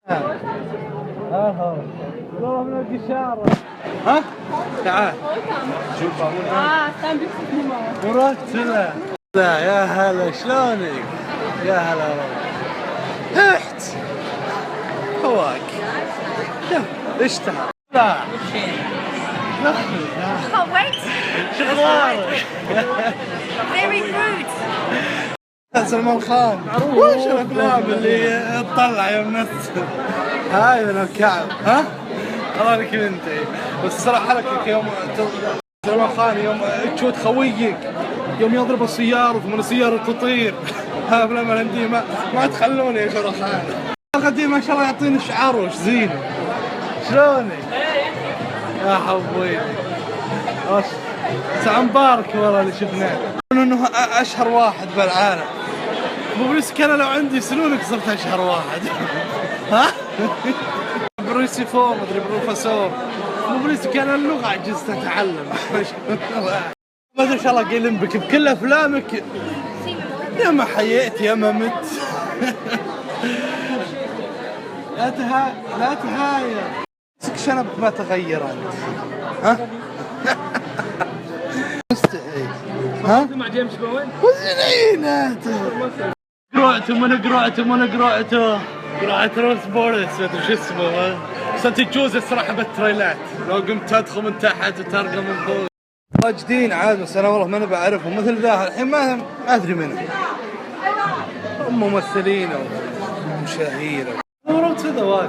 ها والله من القشارة. ها تعال شوف مرتبة. لا يا هلا شلونك؟ يا هلا والله. رحت هواك اشتهى. لا Can't wait. شغالك. Very good. سلمان خان وش الافلام اللي تطلع يوم نفسه هاي من الكعب. ها الله لك انت. بس الصراحه لك يوم سلمان خان يوم تشوت خويك يوم يضرب السياره ثم السياره تطير. ها افلام الهنديه ما تخلوني يا شرخ خان. القديم ما شاء الله يعطيني شعار وش زين. شلونك يا حبيبي؟ ساعة مبارك والله اللي شفناه انه اشهر واحد بالعالم. مو بريسك انا لو عندي سنونك صرت اشهر واحد. ها بريسي فور مدري بروفيسور. مو بريسك انا اللغة عجزت اتعلم. ما ادري ان شاء الله قايلين بك بكل افلامك يا ما حييت يا ما مت. لا تهاير شنبك ما تغير انت. ها مستحيل. ها مع جيمس بوين وزنيناته قرعته روس بوريس ما ادري شو اسمه. صرت تجوز الصراحه بالتريلات لو قمت تدخل من تحت وترقى من فوق. واجدين عاد بس انا والله ما بعرفهم مثل ذا الحين ما ادري منهم. هم ممثلين او مشاهير ورد كذا واقع.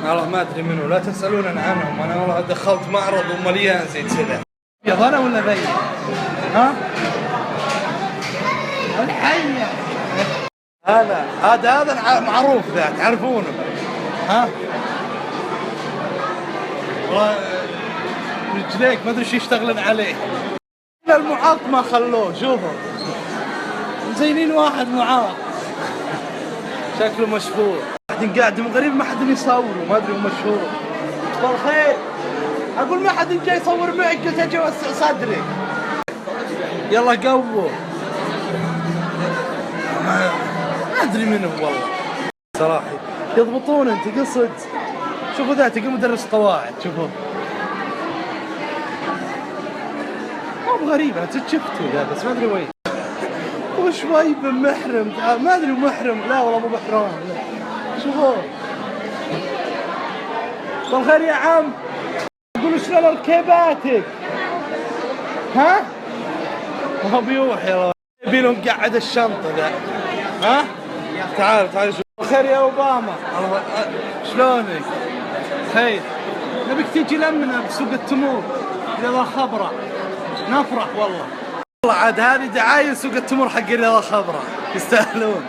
والله ما ادري منه لا تسالوننا عنهم. انا والله دخلت معرض ومليان زي كذا. ابيض انا ولا ذي؟ ها الحية هذا معروف ذا تعرفونه. ها رجليك ما ادري ايش يشتغلن عليه. المعاق ما خلوه شوفوا مزينين واحد معاق شكله مشهور. قاعد من غريب ما حد يصوره ما ادري مشهور. بالخير اقول ما حد جاي يصور معك قلت اجي اوسع صدري. يلا قووا. ما ادري منهم والله صراحه يضبطون انت قصد. شوفوا ذا تلقى مدرس قواعد شوفوا مو غريب انا شفته ذا بس ما ادري وين. وشوي بمحرم ما ادري محرم لا والله مو محرم. شوفوا بالخير يا عم قولوا شلون ركيباتك. ها ما هو بيوح يا يبينهم قعد الشنطه ذا. ها تعال شوف. بالخير يا اوباما شلونك؟ خير نبيك تيجي لمنا بسوق التمور رياض الخضراء نفرح والله. والله عاد هذه دعايه سوق التمور حق رياض الخضراء يستاهلون.